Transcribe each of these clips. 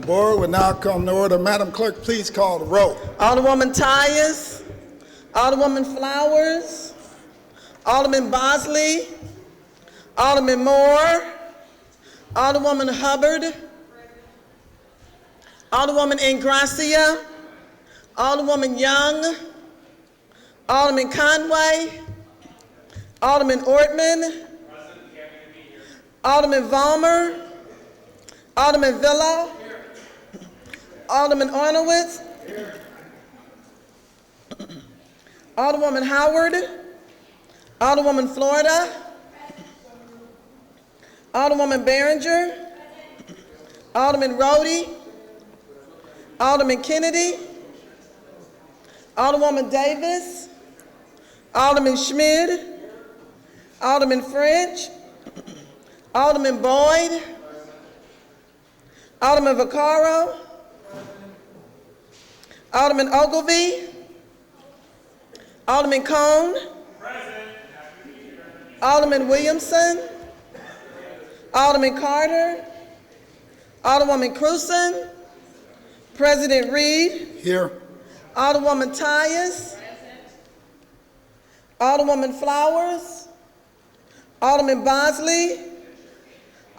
The board will now come to order. Madam Clerk, please call the roll. Alderwoman Tyus, Alderwoman Flowers, Alderman Bosley, Alderman Moore, Alderwoman Hubbard, Alderwoman Ingracia, Alderwoman Young, Alderman Conway, Alderman Ortman, Alderman Vollmer, Alderman Villa, Alderman Arnowitz, Alderwoman Howard, Alderwoman Florida, Alderwoman Behringer, Alderman Rhodey, Alderman Kennedy, Alderwoman Davis, Alderman Schmid, Alderman French, Alderman Boyd, Alderman Vaccaro, Alderman Ogilvie, Alderman Cone, Alderman Williamson, Alderman Carter, Alderwoman Cruzen, President Reed, Here. Alderwoman Tyus, Alderwoman Flowers, Alderman Bosley,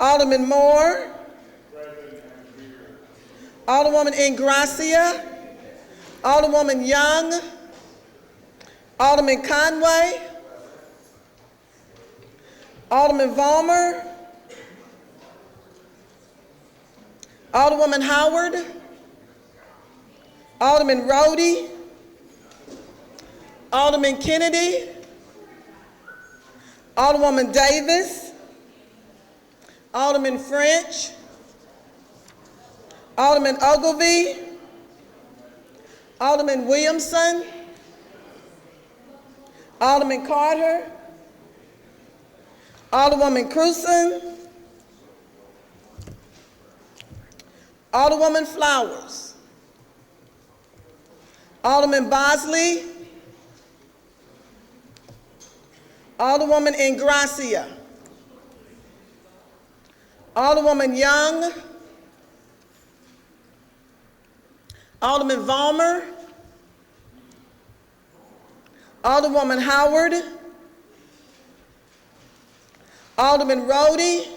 Alderman Moore, Alderwoman Ingracia, Alderwoman Young, Alderman Conway, Alderman Vollmer, Alderwoman Howard, Alderman Rhodey, Alderman Kennedy, Alderwoman Davis, Alderman French, Alderman Ogilvie, Alderman Williamson, Alderman Carter, Alderwoman Cruzen, Alderwoman Flowers, Alderman Bosley, Alderwoman Ingracia, Alderwoman Young, Alderman Vollmer, Alderwoman Howard, Alderman Rhodey,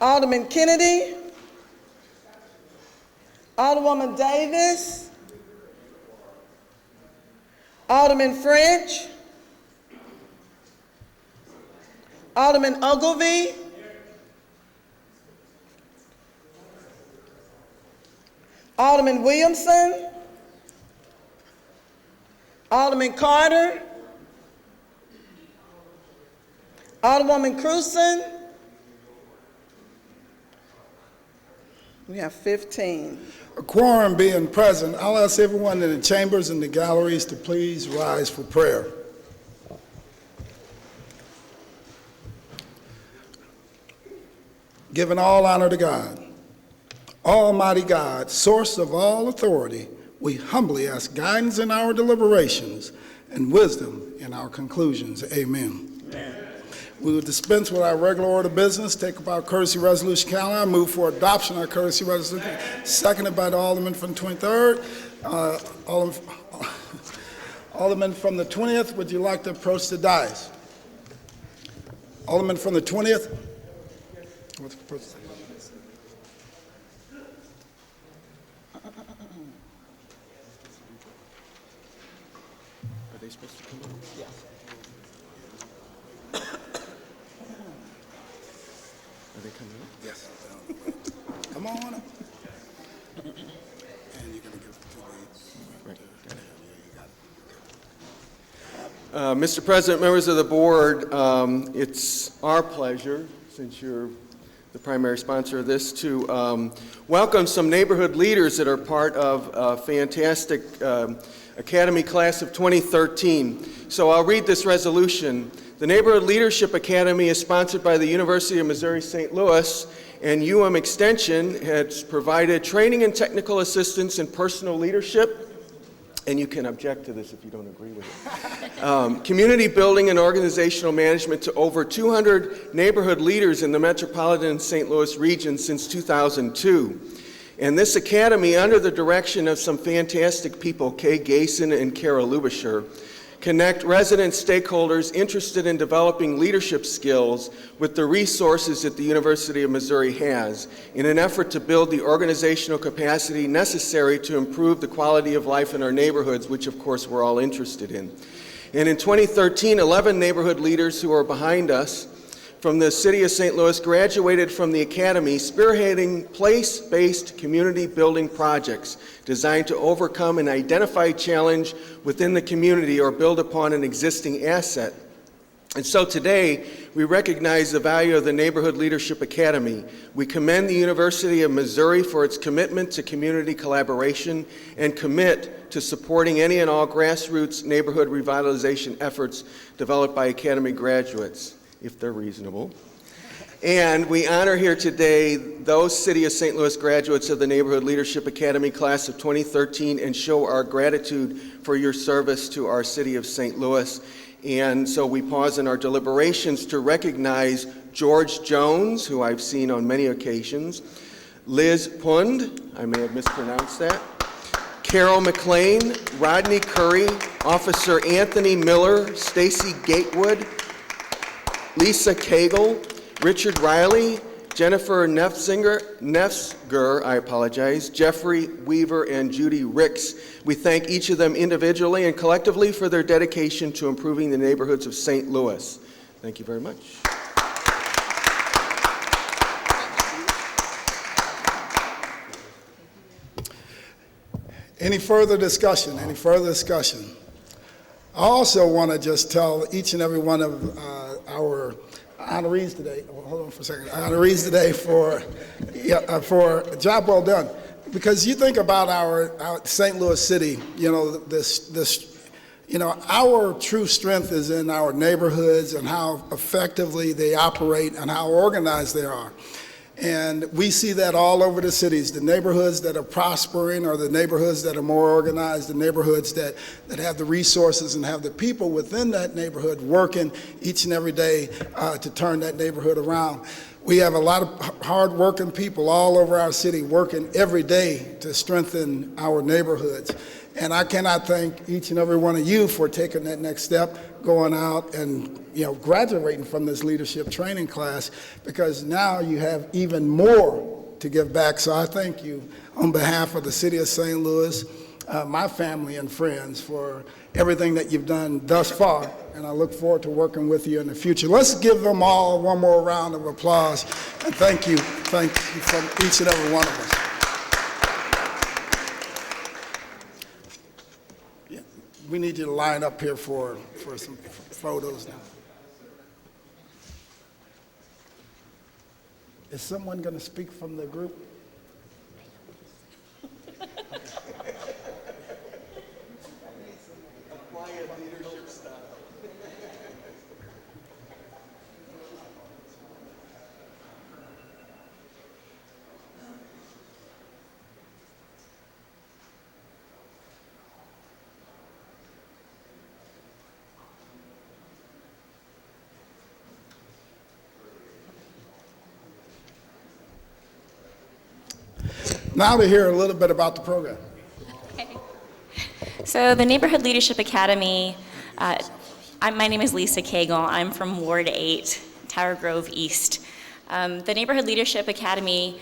Alderman Kennedy, Alderwoman Davis, Alderman French, Alderman Ogilvie, Alderman Williamson, Alderman Carter, Alderwoman Cruzen. We have 15. A quorum being present, I'll ask everyone in the chambers and the galleries to please rise for prayer. Giving all honor to God, Almighty God, source of all authority, we humbly ask guidance in our deliberations and wisdom in our conclusions. Amen. Amen. We will dispense with our regular order of business, take up our courtesy resolution calendar, move for adoption of our courtesy resolution, seconded by the Alderman from the 23rd. Alderman from the 20th, would you like to approach the dais? Alderman from the 20th? What's the approach? Are they supposed to come in? Yes. Are they coming in? Yes. Come on up. And you're going to give it to me. Right. Mr. President, members of the board, it's our pleasure, since you're the primary sponsor of this, to welcome some neighborhood leaders that are part of a fantastic Academy class of 2013. So I'll read this resolution. The Neighborhood Leadership Academy is sponsored by the University of Missouri St. Louis, and UM Extension has provided training and technical assistance in personal leadership, and you can object to this if you don't agree with it. Community building and organizational management to over 200 neighborhood leaders in the metropolitan St. Louis region since 2002. And this academy, under the direction of some fantastic people, Kay Gayson and Kara Lubischer, connect resident stakeholders interested in developing leadership skills with the resources that the University of Missouri has in an effort to build the organizational capacity necessary to improve the quality of life in our neighborhoods, which of course we're all interested in. And in 2013, 11 neighborhood leaders who are behind us from the city of St. Louis graduated from the academy spearheading place-based community building projects designed to overcome an identified challenge within the community or build upon an existing asset. And so today, we recognize the value of the Neighborhood Leadership Academy. We commend the University of Missouri for its commitment to community collaboration and commit to supporting any and all grassroots neighborhood revitalization efforts developed by Academy graduates, if they're reasonable. And we honor here today those City of St. Louis graduates of the Neighborhood Leadership Academy class of 2013 and show our gratitude for your service to our City of St. Louis. And so we pause in our deliberations to recognize George Jones, who I've seen on many occasions, Liz Pund, I may have mispronounced that, Carol McLean, Rodney Curry, Officer Anthony Miller, Stacy Gatewood, Lisa Cagle, Richard Riley, Jennifer Nefsger, I apologize, Jeffrey Weaver, and Judy Ricks. We thank each of them individually and collectively for their dedication to improving the neighborhoods of St. Louis. Thank you very much. Any further discussion? Any further discussion? I also want to just tell each and every one of our honorees today, hold on for a second, honorees today for a job well done. Because you think about our St. Louis City, our true strength is in our neighborhoods and how effectively they operate and how organized they are. And we see that all over the cities. The neighborhoods that are prospering are the neighborhoods that are more organized, the neighborhoods that have the resources and have the people within that neighborhood working each and every day to turn that neighborhood around. We have a lot of hard-working people all over our city working every day to strengthen our neighborhoods. And I cannot thank each and every one of you for taking that next step, going out and graduating from this leadership training class, because now you have even more to give back. So I thank you on behalf of the City of St. Louis, my family and friends, for everything that you've done thus far, and I look forward to working with you in the future. Let's give them all one more round of applause, and thank you from each and every one of us. We need you to line up here for some photos now. Is someone going to speak from the group? Leadership style. Now to hear a little bit about the program. Okay. So the Neighborhood Leadership Academy, my name is Lisa Cagle. I'm from Ward 8, Tower Grove East. The Neighborhood Leadership Academy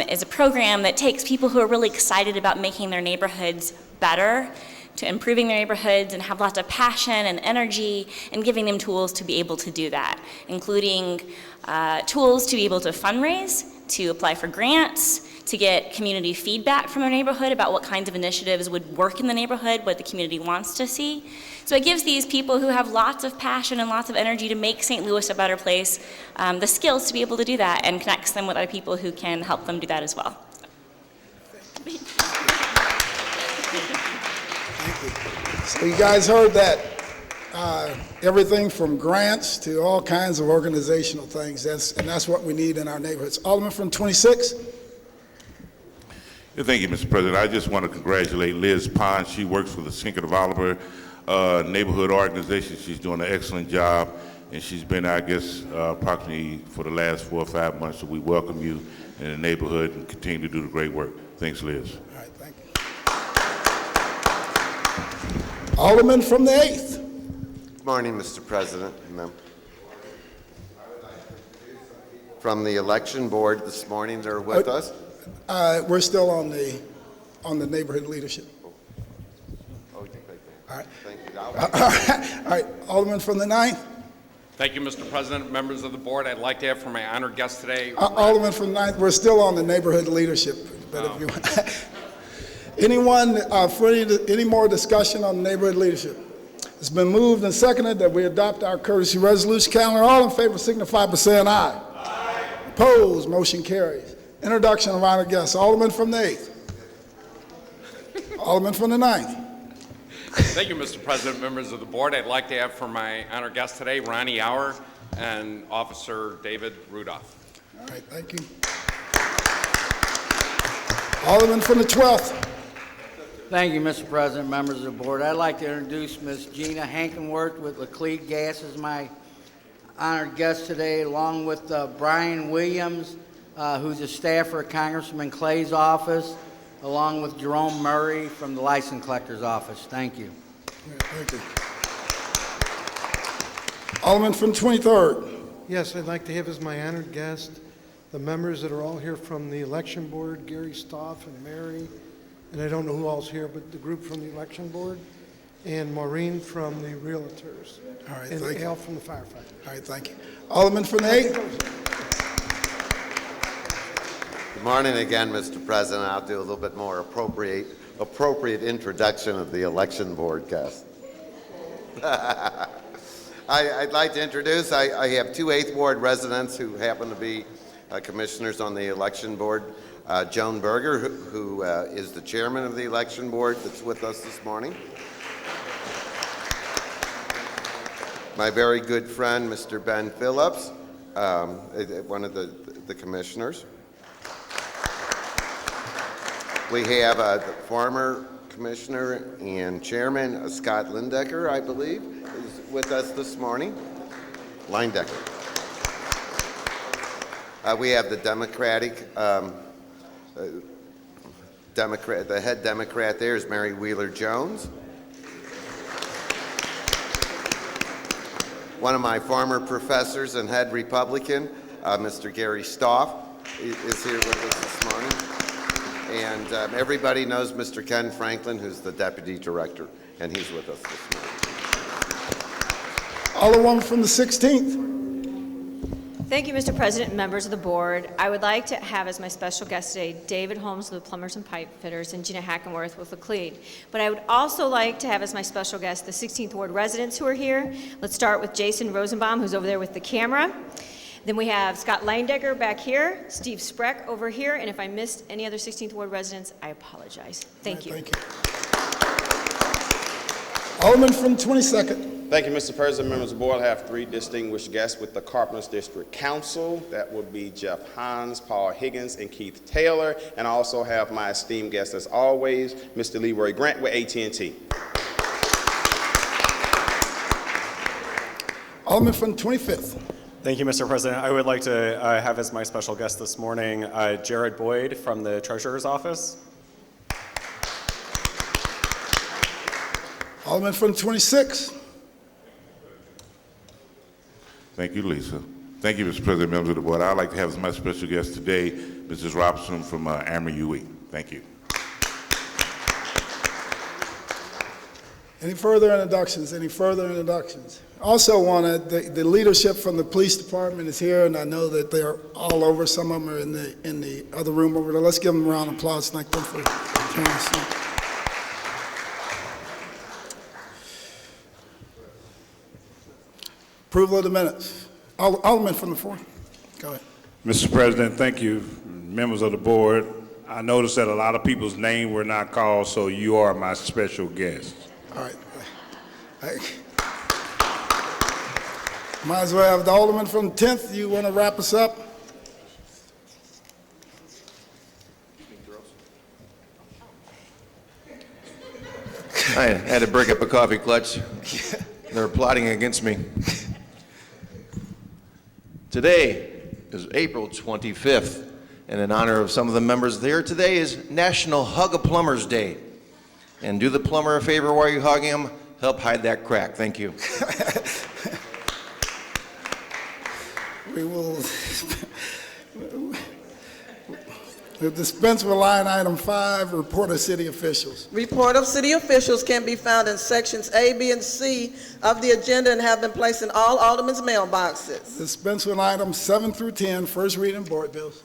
is a program that takes people who are really excited about making their neighborhoods better, to improving their neighborhoods, and have lots of passion and energy, and giving them tools to be able to do that, including tools to be able to fundraise, to apply for grants, to get community feedback from their neighborhood about what kinds of initiatives would work in the neighborhood, what the community wants to see. So it gives these people who have lots of passion and lots of energy to make St. Louis a better place the skills to be able to do that, and connects them with other people who can help them do that as well. So you guys heard that. Everything from grants to all kinds of organizational things. That's what we need in our neighborhoods. Alderman from 26. Yeah, thank you, Mr. President. I just want to congratulate Liz Pond. She works for the Cinco of Oliver neighborhood organization. She's doing an excellent job, and she's been, I guess, approximately for the last 4 or 5 months. So we welcome you in the neighborhood and continue to do the great work. Thanks, Liz. All right, thank you. Alderman from the 8th. Good morning, Mr. President. From the election board this morning, they're with us. We're still on the neighborhood leadership. Oh, you take that. All right. Thank you. All right, Alderman from the 9th. Thank you, Mr. President, members of the board. I'd like to have for my honored guest today. Alderman from the 9th, we're still on the neighborhood leadership. But if you anyone for any more discussion on the neighborhood leadership? It's been moved and seconded that we adopt our courtesy resolution calendar. All in favor signify by saying aye. Aye. Opposed, motion carries. Introduction of honored guests. Alderman from the 8th. Alderman from the 9th. Thank you, Mr. President, members of the board. I'd like to have for my honored guest today Ronnie Auer and Officer David Rudolph. All right, thank you. Alderman from the 12th. Thank you, Mr. President, members of the board. I'd like to introduce Ms. Gina Hankenworth with Laclede Gas as my honored guest today, along with Brian Williams, who's a staffer at Congressman Clay's office, along with Jerome Murray from the License Collector's office. Thank you. All right, thank you. Alderman from 23rd. Yes, I'd like to have as my honored guest the members that are all here from the election board, Gary Stoff and Mary, and I don't know who all's here, but the group from the election board, and Maureen from the realtors. All right, and thank you. Al from the firefighter. All right, thank you. Alderman from the 8th. Good morning again, Mr. President. I'll do a little bit more appropriate introduction of the election board guest. I'd like to introduce, I have 2 8th Ward residents who happen to be commissioners on the election board. Joan Berger, who is the chairman of the election board, that's with us this morning. My very good friend, Mr. Ben Phillips, one of the commissioners. We have the former commissioner and chairman, Scott Lindecker, I believe, is with us this morning. Lindecker. We have the the head Democrat there is Mary Wheeler Jones. One of my former professors and head Republican, Mr. Gary Stoff, is here with us this morning. And everybody knows Mr. Ken Franklin, who's the deputy director, and he's with us this morning. Alderman from the 16th. Thank you, Mr. President and members of the board. I would like to have as my special guest today David Holmes with Plumbers and Pipe Fitters and Gina Hackenworth with Laclede. But I would also like to have as my special guest the 16th Ward residents who are here. Let's start with Jason Rosenbaum, who's over there with the camera. Then we have Scott Leindecker back here, Steve Spreck over here, and if I missed any other 16th Ward residents, I apologize. Thank you. Thank you. Alderman from 22nd. Thank you, Mr. President. Members of the board, I have 3 distinguished guests with the Carpenters District Council. That would be Jeff Hines, Paul Higgins, and Keith Taylor. And I also have my esteemed guest, as always, Mr. Leroy Grant with AT&T. Alderman from 25th. Thank you, Mr. President. I would like to have as my special guest this morning Jared Boyd from the Treasurer's Office. Alderman from 26th. Thank you, Lisa. Thank you, Mr. President, members of the board. I'd like to have as my special guest today, Mrs. Robinson from Amory-UE. Thank you. Any further introductions? Any further introductions? Also wanted, the leadership from the police department is here, and I know that they're all over. Some of them are in the other room over there. Let's give them a round of applause. Thank them for joining us. Approval of the minutes. Alderman from the 4th. Go ahead. Mr. President, thank you. Members of the board, I noticed that a lot of people's names were not called, so you are my special guest. All right. Might as well have the Alderman from the 10th. You want to wrap us up? I had to break up a coffee clutch. They're plotting against me. Today is April 25th, and in honor of some of the members there, today is National Hug a Plumber's Day. And do the plumber a favor while you're hugging him, help hide that crack. Thank you. We will dispense with line item 5, report of city officials. Report of city officials can be found in sections A, B, and C of the agenda and have been placed in all aldermen's mailboxes. Dispense with items 7 through 10, first reading board bills.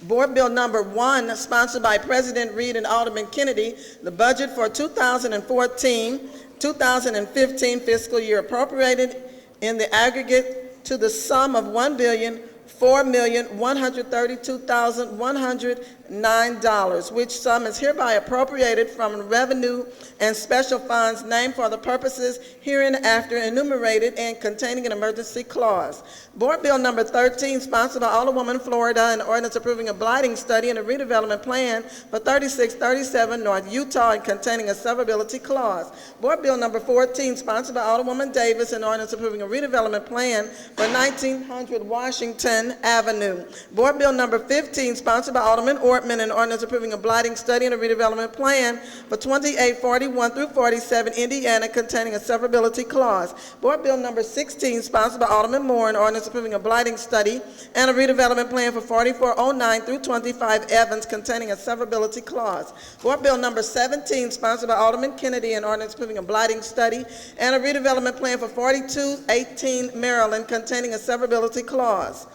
Board Bill Number 1, sponsored by President Reed and Alderman Kennedy, the budget for 2014-2015 fiscal year appropriated in the aggregate to the sum of $1,004,132,109, which sum is hereby appropriated from revenue and special funds named for the purposes hereinafter enumerated and containing an emergency clause. Board Bill Number 13, sponsored by Alderwoman Florida, an ordinance approving a blighting study and a redevelopment plan for 3637 North Utah and containing a severability clause. Board Bill Number 14, sponsored by Alderwoman Davis, an ordinance approving a redevelopment plan for 1900 Washington Avenue. Board Bill Number 15, sponsored by Alderman Ortman, an ordinance approving a blighting study and a redevelopment plan for 2841 through 47 Indiana, containing a severability clause. Board Bill Number 16, sponsored by Alderman Moore, an ordinance approving a blighting study and a redevelopment plan for 4409 through 25 Evans, containing a severability clause. Board Bill Number 17, sponsored by Alderman Kennedy, an ordinance approving a blighting study and a redevelopment plan for 4218 Maryland, containing a severability clause.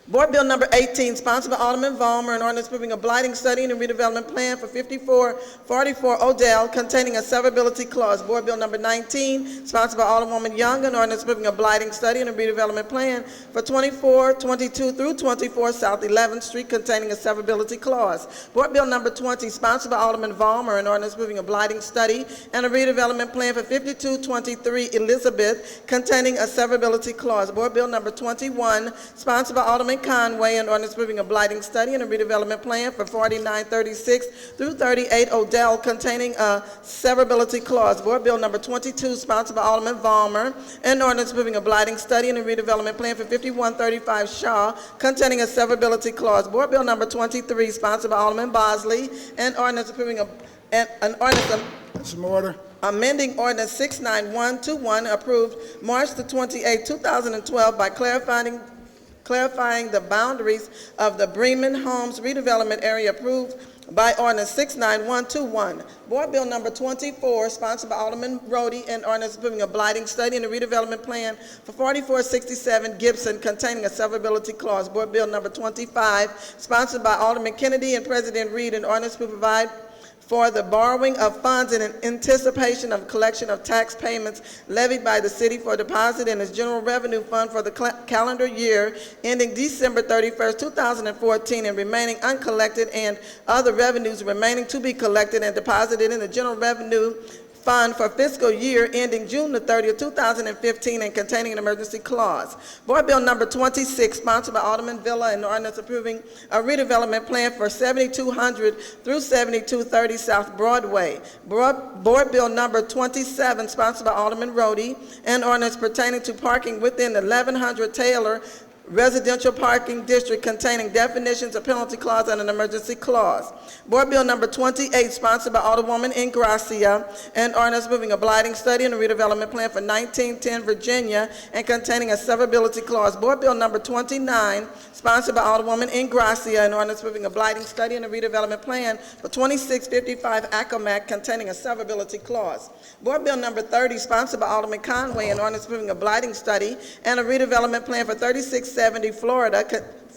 Board Bill Number 18, sponsored by Alderman Vollmer, an ordinance approving a blighting study and a redevelopment plan for 5444 Odell, containing a severability clause. Board Bill Number 19, sponsored by Alderwoman Young, an ordinance approving a blighting study and a redevelopment plan for 2422 through 24 South 11th Street, containing a severability clause. Board Bill Number 20, sponsored by Alderman Vollmer, an ordinance approving a blighting study and a redevelopment plan for 5223 Elizabeth, containing a severability clause. Board Bill Number 21, sponsored by Alderman Conway, an ordinance approving a blighting study and a redevelopment plan for 4936 through 38 Odell, containing a severability clause. Board Bill Number 22, sponsored by Alderman Vollmer, an ordinance approving a blighting study and a redevelopment plan for 5135 Shaw, containing a severability clause. Board Bill Number 23, sponsored by Alderman Bosley, an ordinance approving Some order. amending Ordinance 69121, approved March the 28th, 2012, by clarifying the boundaries of the Bremen Homes redevelopment area approved by Ordinance 69121. Board Bill Number 24, sponsored by Alderman Rhodey, and ordinance approving a blighting study and a redevelopment plan for 4467 Gibson, containing a severability clause. Board Bill Number 25, sponsored by Alderman Kennedy and President Reed, and ordinance to provide for the borrowing of funds in anticipation of collection of tax payments levied by the city for deposit in its general revenue fund for the calendar year ending December 31st, 2014, and remaining uncollected, and other revenues remaining to be collected and deposited in the general revenue fund for fiscal year ending June the 30th, 2015, and containing an emergency clause. Board Bill Number 26, sponsored by Alderman Villa, and ordinance approving a redevelopment plan for 7200 through 7230 South Broadway. Board Bill Number 27, sponsored by Alderman Rhodey, and ordinance pertaining to parking within the 1100 Taylor residential parking district, containing definitions, a penalty clause, and an emergency clause. Board Bill Number 28, sponsored by Alderwoman Ingracia, and ordinance moving a blighting study and a redevelopment plan for 1910 Virginia, and containing a severability clause. Board Bill Number 29, sponsored by Alderwoman Ingracia, and ordinance moving a blighting study and a redevelopment plan for 2655 Accomack, containing a severability clause. Board Bill Number 30, sponsored by Alderman Conway, and ordinance moving a blighting study and a redevelopment plan for 3670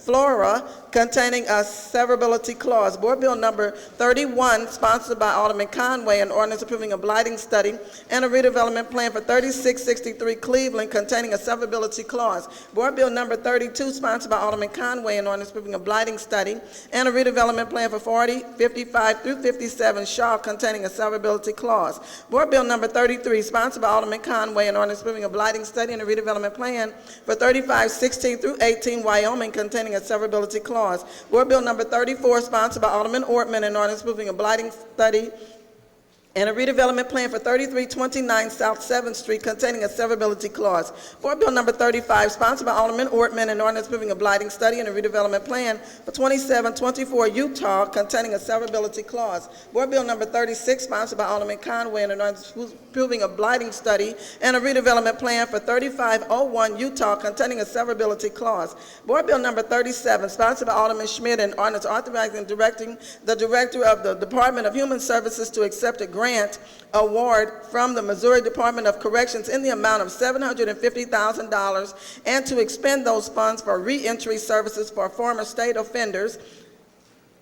Flora, containing a severability clause. Board Bill Number 31, sponsored by Alderman Conway, an ordinance approving a blighting study and a redevelopment plan for 3663 Cleveland, containing a severability clause. Board Bill Number 32, sponsored by Alderman Conway, an ordinance approving a blighting study and a redevelopment plan for 4055 through 57 Shaw, containing a severability clause. Board Bill Number 33, sponsored by Alderman Conway, an ordinance approving a blighting study and a redevelopment plan for 3516 through 18 Wyoming, containing a a severability clause. Board Bill number 34, sponsored by Alderman Ortman, an ordinance approving a blighting study and a redevelopment plan for 3329 South 7th Street containing a severability clause. Board Bill number 35, sponsored by Alderman Ortman, an ordinance approving a blighting study and a redevelopment plan for 2724 Utah containing a severability clause. Board Bill number 36, sponsored by Alderman Conway, and an ordinance approving a blighting study and a redevelopment plan for 3501 Utah containing a severability clause. Board Bill number 37, sponsored by Alderman Schmidt, an ordinance authorizing and directing the Director of the Department of Human Services to accept a grant award from the Missouri Department of Corrections in the amount of $750,000 and to expend those funds for reentry services for former state offenders,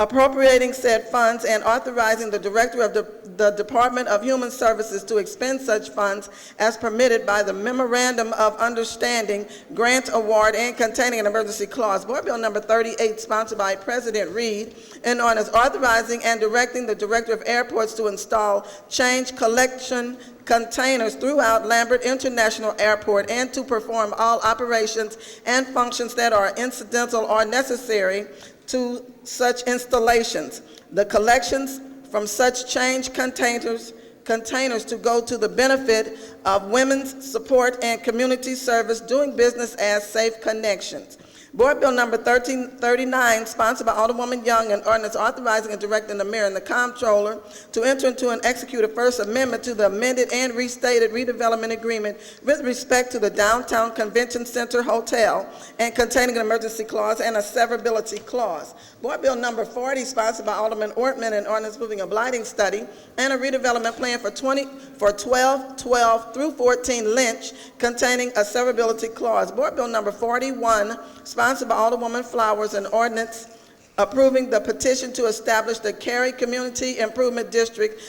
appropriating said funds and authorizing the Director of the Department of Human Services to expend such funds as permitted by the Memorandum of Understanding, Grant Award, and containing an emergency clause. Board Bill number 38, sponsored by President Reed, and on is authorizing and directing the Director of Airports to install change collection containers throughout Lambert International Airport and to perform all operations and functions that are incidental or necessary to such installations. The collections from such change containers to go to the benefit of women's support and community service doing business as Safe Connections. Board Bill number 1339, sponsored by Alderwoman Young, an ordinance authorizing and directing the mayor and the comptroller to enter into and execute a first amendment to the amended and restated redevelopment agreement with respect to the Downtown Convention Center Hotel and containing an emergency clause and a severability clause. Board Bill number 40, sponsored by Alderman Ortman, an ordinance moving a blighting study and a redevelopment plan for 1212 through 14 Lynch containing a severability clause. Board Bill number 41, sponsored by Alderwoman Flowers, an ordinance approving the petition to establish the Cary Community Improvement District,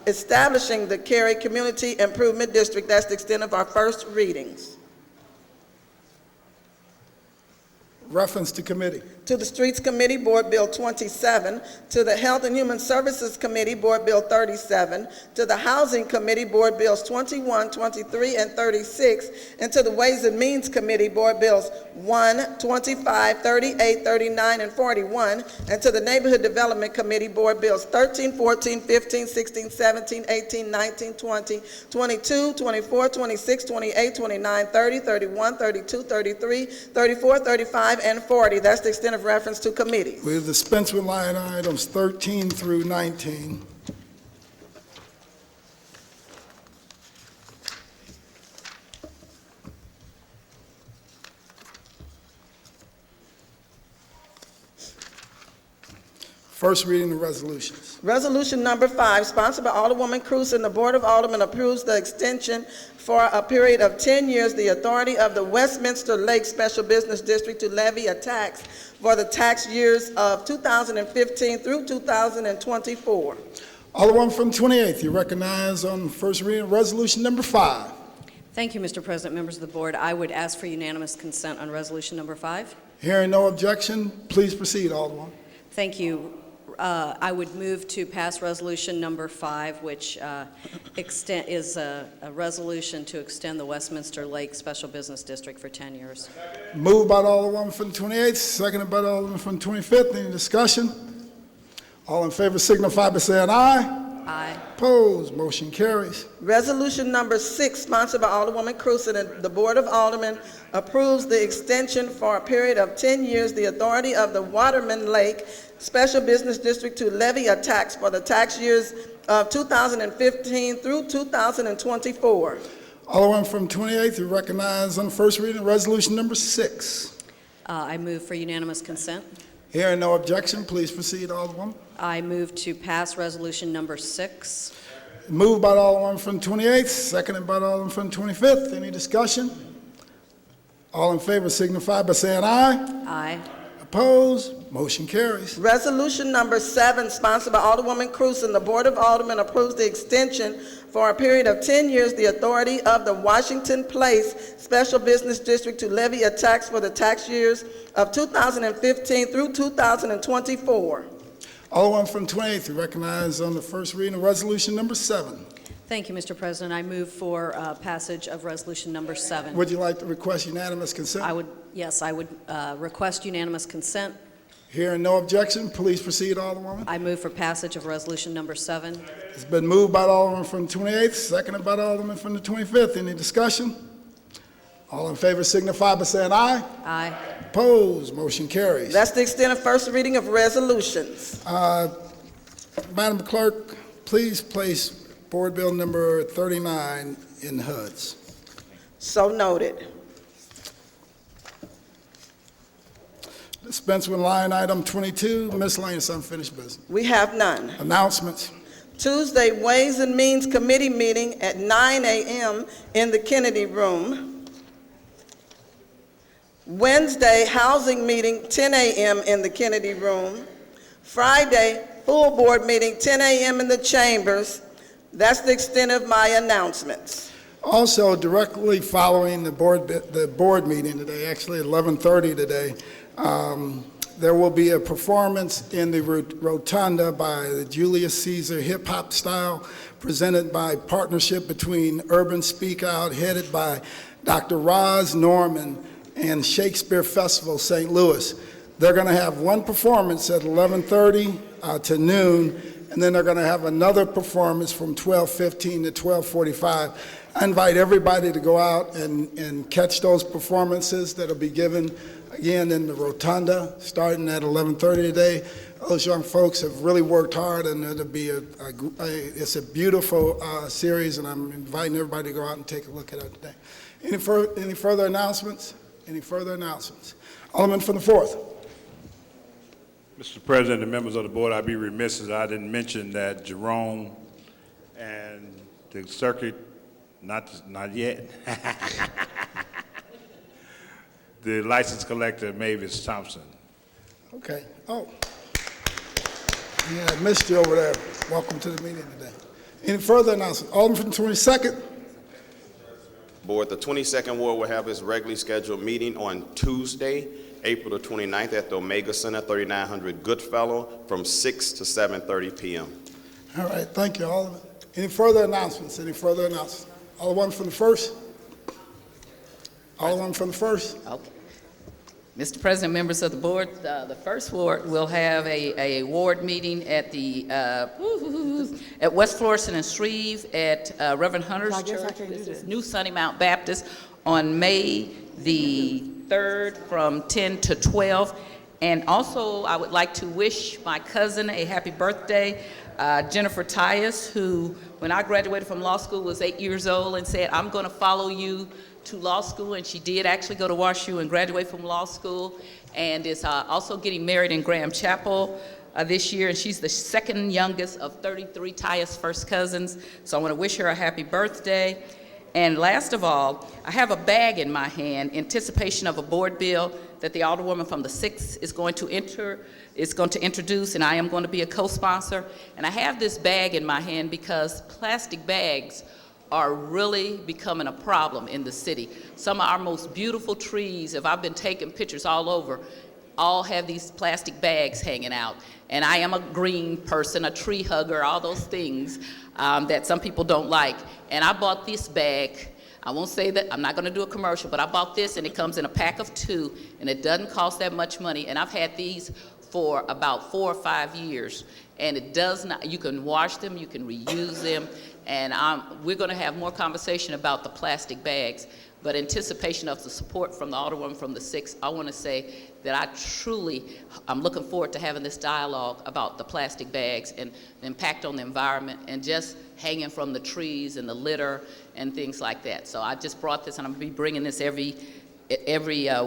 establishing the Cary Community Improvement District. That's the extent of our first readings. Reference to committee. To the Streets Committee, Board Bill 27. To the Health and Human Services Committee, Board Bill 37. To the Housing Committee, Board Bills 21, 23, and 36. And to the Ways and Means Committee, Board Bills 1, 25, 38, 39, and 41. And to the Neighborhood Development Committee, Board Bills 13, 14, 15, 16, 17, 18, 19, 20, 22, 24, 26, 28, 29, 30, 31, 32, 33, 34, 35, and 40. That's the extent of reference to committees. We'll dispense with line items 13 through 19. First reading of resolutions. Resolution number 5, sponsored by Alderwoman Cruz, and the Board of Aldermen approves the extension for a period of 10 years the authority of the Westminster Lake Special Business District to levy a tax for the tax years of 2015 through 2024. Alderwoman from 28th, you recognize on first reading of resolution number 5. Thank you, Mr. President, members of the board. I would ask for unanimous consent on resolution number 5. Hearing no objection, please proceed, Alderwoman. Thank you. I would move to pass resolution number 5, which is a resolution to extend the Westminster Lake Special Business District for 10 years. Moved by the Alderwoman from 28th, seconded by the Alderman from 25th. Any discussion? All in favor signify by saying aye. Aye. Opposed, motion carries. Resolution number 6, sponsored by Alderwoman Cruz, and the Board of Aldermen approves the extension for a period of 10 years the authority of the Waterman Lake Special Business District to levy a tax for the tax years of 2015 through 2024. Alderman from 28th, you recognize on first reading resolution number 6. I move for unanimous consent. Hearing no objection, please proceed, Alderwoman. I move to pass resolution number 6. Moved by the Alderman from 28th, seconded by the Alderman from 25th. Any discussion? All in favor signify by saying aye. Aye. Opposed? Motion carries. Resolution number 7, sponsored by Alderwoman Cruz, and the Board of Aldermen approves the extension for a period of 10 years the authority of the Washington Place Special Business District to levy a tax for the tax years of 2015 through 2024. Alderman from 28th, you recognize on the first reading of resolution number 7. Thank you, Mr. President. I move for passage of resolution number 7. Would you like to request unanimous consent? Yes, I would request unanimous consent. Hearing no objection, please proceed, Alderwoman. I move for passage of resolution number 7. It's been moved by the Alderman from the 28th, seconded by the Alderman from the 25th. Any discussion? All in favor signify by saying aye. Aye. Opposed, motion carries. That's the extent of first reading of resolutions. Madam Clerk, please place Board Bill number 39 in HUDs. So noted. Dispense with line item 22, miscellaneous unfinished business. We have none. Announcements. Tuesday, Ways and Means Committee meeting at 9 a.m. in the Kennedy Room. Wednesday, housing meeting, 10 a.m. in the Kennedy Room. Friday, full board meeting, 10 a.m. in the chambers. That's the extent of my announcements. Also, directly following the board meeting today, actually 11:30 today, there will be a performance in the Rotunda by the Julius Caesar Hip Hop Style, presented by partnership between Urban Speak Out, headed by Dr. Roz Norman and Shakespeare Festival St. Louis. They're going to have one performance at 11:30 to noon, and then they're going to have another performance from 12:15 to 12:45. I invite everybody to go out and catch those performances that'll be given again in the Rotunda, starting at 11:30 today. Those young folks have really worked hard, and it'll be it's a beautiful series, and I'm inviting everybody to go out and take a look at it today. Any further announcements? Any further announcements? Alderman from the 4th. Mr. President and members of the board, I'd be remiss if I didn't mention that Jerome and the circuit, not yet, the license collector, Mavis Thompson. Okay. Oh. Yeah, I missed you over there. Welcome to the meeting today. Any further announcements? Alderman from the 22nd. Board, the 22nd Ward will have its regularly scheduled meeting on Tuesday, April the 29th at the Omega Center, 3900 Goodfellow, from 6 to 7:30 p.m. All right, thank you, Alderman. Any further announcements? Any further announcements? Alderman from the 1st? Alderman from the 1st? Okay. Mr. President, members of the board, the first ward will have a ward meeting at the at West Florissant and Shreve at Reverend Hunter's Church. This is New Sunny Mount Baptist on May the 3rd from 10 to 12. And also, I would like to wish my cousin a happy birthday, Jennifer Tyus, who, when I graduated from law school, was 8 years old and said, "I'm going to follow you to law school," and she did actually go to WashU and graduate from law school, and is also getting married in Graham Chapel this year, and she's the second youngest of 33 Tyus first cousins, so I want to wish her a happy birthday. And last of all, I have a bag in my hand in anticipation of a board bill that the Alderwoman from the 6th is going to introduce, and I am going to be a co-sponsor. And I have this bag in my hand because plastic bags are really becoming a problem in the city. Some of our most beautiful trees, if I've been taking pictures all over, all have these plastic bags hanging out. And I am a green person, a tree hugger, all those things that some people don't like. And I bought this bag. I won't say that, I'm not gonna do a commercial, but I bought this and it comes in a pack of 2 and it doesn't cost that much money. And I've had these for about 4 or 5 years. And it does not, you can wash them, you can reuse them. And we're going to have more conversation about the plastic bags, but anticipation of the support from the Alderwoman from the 6th, I want to say that I'm looking forward to having this dialogue about the plastic bags and the impact on the environment and just hanging from the trees and the litter and things like that. So I just brought this, and I'm going to be bringing this every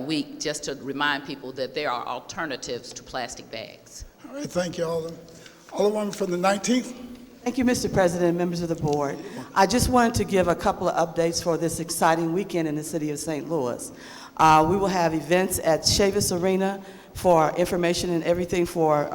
week just to remind people that there are alternatives to plastic bags. All right, thank you, Alderman. Alderwoman from the 19th. Thank you, Mr. President and members of the board. I just wanted to give a couple of updates for this exciting weekend in the city of St. Louis. We will have events at Chavis Arena for information and everything for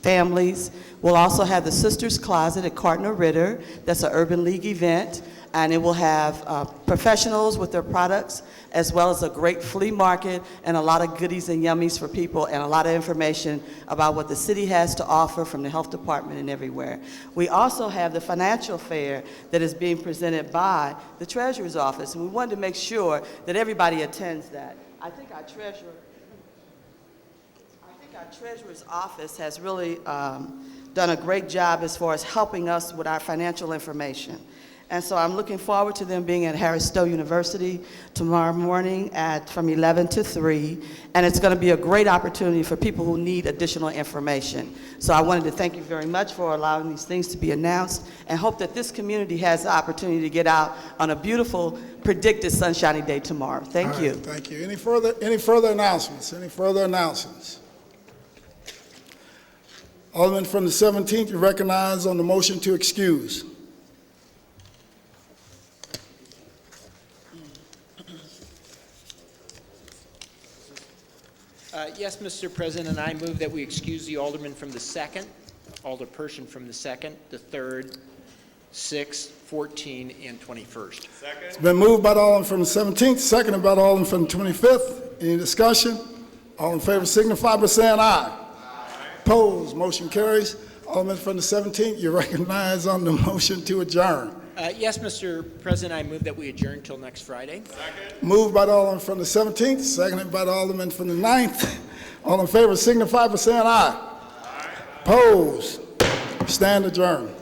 families. We'll also have the Sisters Closet at Cardinal Ritter. That's an Urban League event. and it will have professionals with their products, as well as a great flea market and a lot of goodies and yummies for people, and a lot of information about what the city has to offer from the health department and everywhere. We also have the financial fair that is being presented by the Treasurer's Office, and we wanted to make sure that everybody attends that. I think our Treasurer's Office has really done a great job as far as helping us with our financial information. And so I'm looking forward to them being at Harris Stowe University tomorrow morning from 11 to 3, and it's going to be a great opportunity for people who need additional information. So I wanted to thank you very much for allowing these things to be announced, and hope that this community has the opportunity to get out on a beautiful, predicted sunshiny day tomorrow. Thank you. Thank you. Any further announcements? Any further announcements? Alderman from the 17th, you recognize on the motion to excuse. Yes, Mr. President, I move that we excuse the alderman from the 2nd, alderperson from the 2nd, the 3rd, 6th, 14, and 21st. Second. It's been moved by the alderman from the 17th, seconded by the alderman from the 25th. Any discussion? All in favor signify by saying aye. Opposed, motion carries. Alderman from the 17th, you recognize on the motion to adjourn. Yes, Mr. President, I move that we adjourn till next Friday. Second. Moved by the alderman from the 17th, seconded by the alderman from the 9th. All in favor signify by saying aye. Opposed, stand adjourned.